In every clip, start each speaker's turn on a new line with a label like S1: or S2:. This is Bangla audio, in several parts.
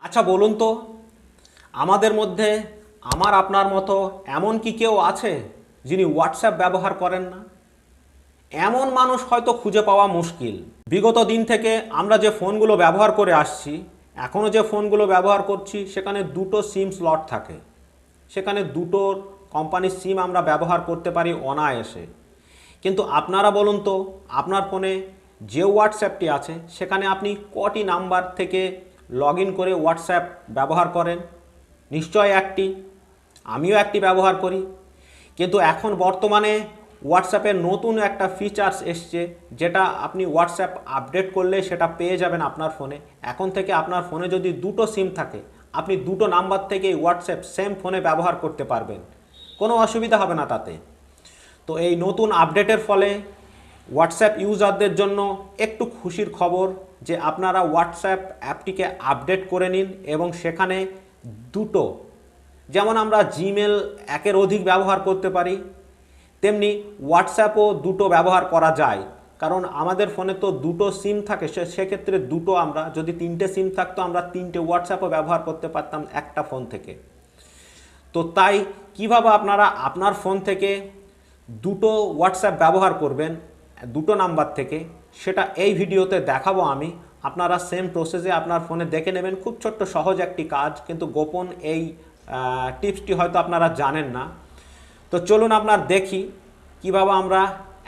S1: আচ্ছা বলুন তো, আমাদের মধ্যে আমার আপনার মতো এমন কি কেউ আছে যিনি হোয়াটসঅ্যাপ ব্যবহার করেন না? এমন মানুষ হয়তো খুঁজে পাওয়া মুশকিল। বিগত দিন থেকে আমরা যে ফোনগুলো ব্যবহার করে আসছি, এখনও যে ফোনগুলো ব্যবহার করছি, সেখানে দুটো সিম স্লট থাকে। সেখানে দুটো কোম্পানির সিম আমরা ব্যবহার করতে পারি অনায়াসে। কিন্তু আপনারা বলুন তো, আপনার ফোনে যে হোয়াটসঅ্যাপটি আছে সেখানে আপনি কটি নাম্বার থেকে লগ ইন করে হোয়াটসঅ্যাপ ব্যবহার করেন? নিশ্চয় একটি। আমিও একটি ব্যবহার করি। কিন্তু এখন বর্তমানে হোয়াটসঅ্যাপের নতুন একটা ফিচার্স এসছে, যেটা আপনি হোয়াটসঅ্যাপ আপডেট করলে সেটা পেয়ে যাবেন আপনার ফোনে। এখন থেকে আপনার ফোনে যদি দুটো সিম থাকে, আপনি দুটো নাম্বার থেকে হোয়াটসঅ্যাপ সেম ফোনে ব্যবহার করতে পারবেন, কোনো অসুবিধা হবে না তাতে। তো এই নতুন আপডেটের ফলে হোয়াটসঅ্যাপ ইউজারদের জন্য একটু খুশির খবর যে আপনারা হোয়াটসঅ্যাপ অ্যাপটিকে আপডেট করে নিন এবং সেখানে দুটো, যেমন আমরা জিমেল একের অধিক ব্যবহার করতে পারি, তেমনি হোয়াটসঅ্যাপও দুটো ব্যবহার করা যায়। কারণ আমাদের ফোনে তো দুটো সিম থাকে, সেক্ষেত্রে দুটো, আমরা যদি তিনটে সিম থাকতো আমরা তিনটে হোয়াটসঅ্যাপও ব্যবহার করতে পারতাম একটা ফোন থেকে। তো তাই কিভাবে আপনারা আপনার ফোন থেকে দুটো হোয়াটসঅ্যাপ ব্যবহার করবেন দুটো নাম্বার থেকে, সেটা এই ভিডিওতে দেখাবো আমি। আপনারা সেম প্রসেসে আপনার ফোনে দেখে নেবেন। খুব ছোট্ট সহজ একটি কাজ, কিন্তু গোপন এই টিপসটি হয়তো আপনারা জানেন না। তো চলুন আপনার দেখি কিভাবে আমরা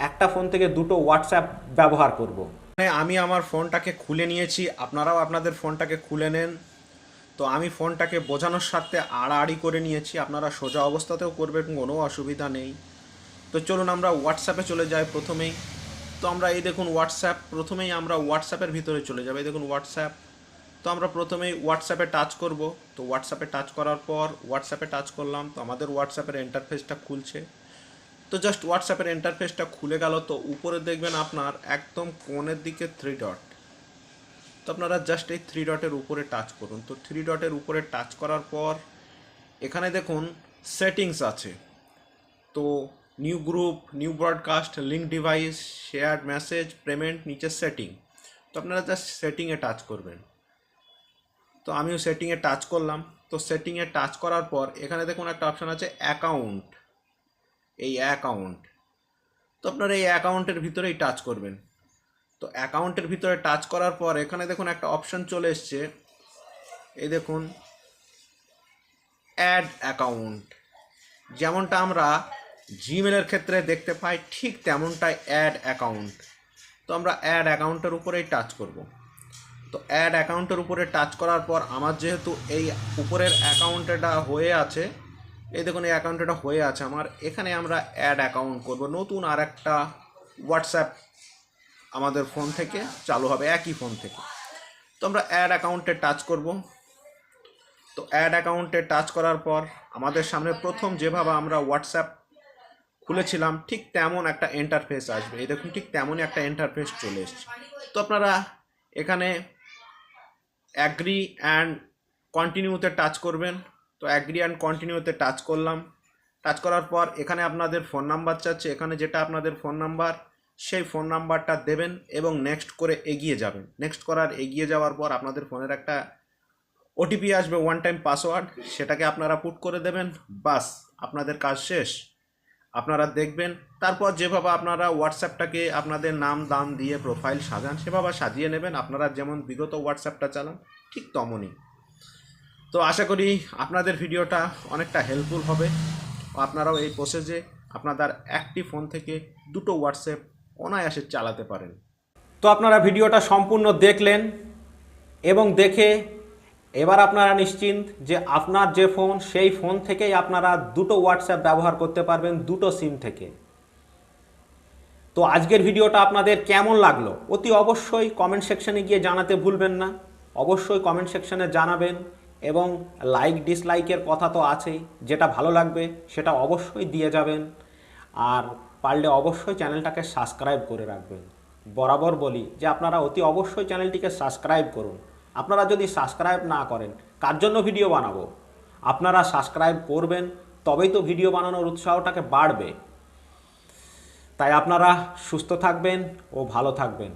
S1: একটা ফোন থেকে দুটো হোয়াটসঅ্যাপ ব্যবহার করব। আমি আমার ফোনটাকে খুলে নিয়েছি, আপনারাও আপনাদের ফোনটাকে খুলে নেন। তো আমি ফোনটাকে বোঝানোর স্বার্থে আড়াআড়ি করে নিয়েছি, আপনারা সোজা অবস্থাতেও করবেন, কোনো অসুবিধা নেই। তো চলুন আমরা হোয়াটসঅ্যাপে চলে যাই প্রথমেই। তো আমরা এই দেখুন হোয়াটসঅ্যাপ, প্রথমেই আমরা হোয়াটসঅ্যাপের ভিতরে চলে যাবো। এই দেখুন হোয়াটসঅ্যাপ। তো আমরা প্রথমেই হোয়াটসঅ্যাপে টাচ করব। তো হোয়াটসঅ্যাপে টাচ করার পর হোয়াটসঅ্যাপে টাচ করলাম, তো আমাদের হোয়াটসঅ্যাপের ইন্টারফেসটা খুলছে। তো জাস্ট হোয়াটসঅ্যাপের ইন্টারফেসটা খুলে গেল। তো উপরে দেখবেন আপনার একদম কোণের দিকে 3 ডট। তো আপনারা জাস্ট এই 3 ডটের উপরে টাচ করুন। তো 3 ডটের উপরে টাচ করার পর এখানে দেখুন সেটিংস আছে। তো new group, new broadcast, link device, shared message, payment, নিচে সেটিং। তো আপনারা জাস্ট সেটিংয়ে টাচ করবেন। তো আমিও সেটিংয়ে টাচ করলাম। তো সেটিংয়ে টাচ করার পর এখানে দেখুন একটা অপশান আছে অ্যাকাউন্ট, এই অ্যাকাউন্ট। তো আপনারা এই অ্যাকাউন্টের ভিতরেই টাচ করবেন। তো অ্যাকাউন্টের ভিতরে টাচ করার পর এখানে দেখুন একটা অপশান চলে এসছে, এই দেখুন অ্যাড অ্যাকাউন্ট। যেমনটা আমরা জিমেলের ক্ষেত্রে দেখতে পাই, ঠিক তেমনটাই অ্যাড অ্যাকাউন্ট। তো আমরা অ্যাড অ্যাকাউন্টের উপরেই টাচ করব। তো অ্যাড অ্যাকাউন্টের উপরে টাচ করার পর আমার যেহেতু এই উপরের অ্যাকাউন্টটা হয়ে আছে, এই দেখুন এই অ্যাকাউন্টটা হয়ে আছে আমার, এখানে আমরা অ্যাড অ্যাকাউন্ট করব। নতুন আর একটা হোয়াটসঅ্যাপ আমাদের ফোন থেকে চালু হবে, একই ফোন থেকে। তো আমরা অ্যাড অ্যাকাউন্টে টাচ করব। তো অ্যাড অ্যাকাউন্টে টাচ করার পর আমাদের সামনে প্রথম যেভাবে আমরা হোয়াটসঅ্যাপ খুলেছিলাম ঠিক তেমন একটা ইন্টারফেস আসবে। এই দেখুন ঠিক তেমনই একটা ইন্টারফেস চলে এসছে। তো আপনারা এখানে অ্যাগ্রি অ্যান্ড কন্টিনিউতে টাচ করবেন। তো অ্যাগ্রি অ্যান্ড কন্টিনিউতে টাচ করলাম। টাচ করার পর এখানে আপনাদের ফোন নাম্বার চাচ্ছে, এখানে যেটা আপনাদের ফোন নাম্বার সেই ফোন নাম্বারটা দেবেন এবং নেক্সট করে এগিয়ে যাবেন। নেক্সট করার এগিয়ে যাওয়ার পর আপনাদের ফোনের একটা ওটিপি আসবে, ওয়ান টাইম পাসওয়ার্ড, সেটাকে আপনারা পুট করে দেবেন। বাস, আপনাদের কাজ শেষ। আপনারা দেখবেন তারপর যেভাবে আপনারা হোয়াটসঅ্যাপটাকে আপনাদের নাম দাম দিয়ে প্রোফাইল সাজান, সেভাবে সাজিয়ে নেবেন। আপনারা যেমন বিগত হোয়াটসঅ্যাপটা চালান ঠিক তেমনই। তো আশা করি আপনাদের ভিডিওটা অনেকটা হেল্পফুল হবে। আপনারাও এই প্রসেসে আপনাদের একটি ফোন থেকে দুটো হোয়াটসঅ্যাপ অনায়াসে চালাতে পারেন। তো আপনারা ভিডিওটা সম্পূর্ণ দেখলেন এবং দেখে এবার আপনারা নিশ্চিন্ত যে আপনার যে ফোন সেই ফোন থেকেই আপনারা দুটো হোয়াটসঅ্যাপ ব্যবহার করতে পারবেন দুটো সিম থেকে। তো আজকের ভিডিওটা আপনাদের কেমন লাগলো অতি অবশ্যই কমেন্ট সেকশনে গিয়ে জানাতে ভুলবেন না। অবশ্যই কমেন্ট সেকশনে জানাবেন এবং লাইক ডিসলাইকের কথা তো আছেই, যেটা ভালো লাগবে সেটা অবশ্যই দিয়ে যাবেন। আর পারলে অবশ্যই চ্যানেলটাকে সাবস্ক্রাইব করে রাখবেন। বরাবর বলি যে আপনারা অতি অবশ্যই চ্যানেলটিকে সাবস্ক্রাইব করুন। আপনারা যদি সাবস্ক্রাইব না করেন কার জন্য ভিডিও বানাবো? আপনারা সাবস্ক্রাইব করবেন, তবেই তো ভিডিও বানানোর উৎসাহটাকে বাড়বে। তাই আপনারা সুস্থ থাকবেন ও ভালো থাকবেন।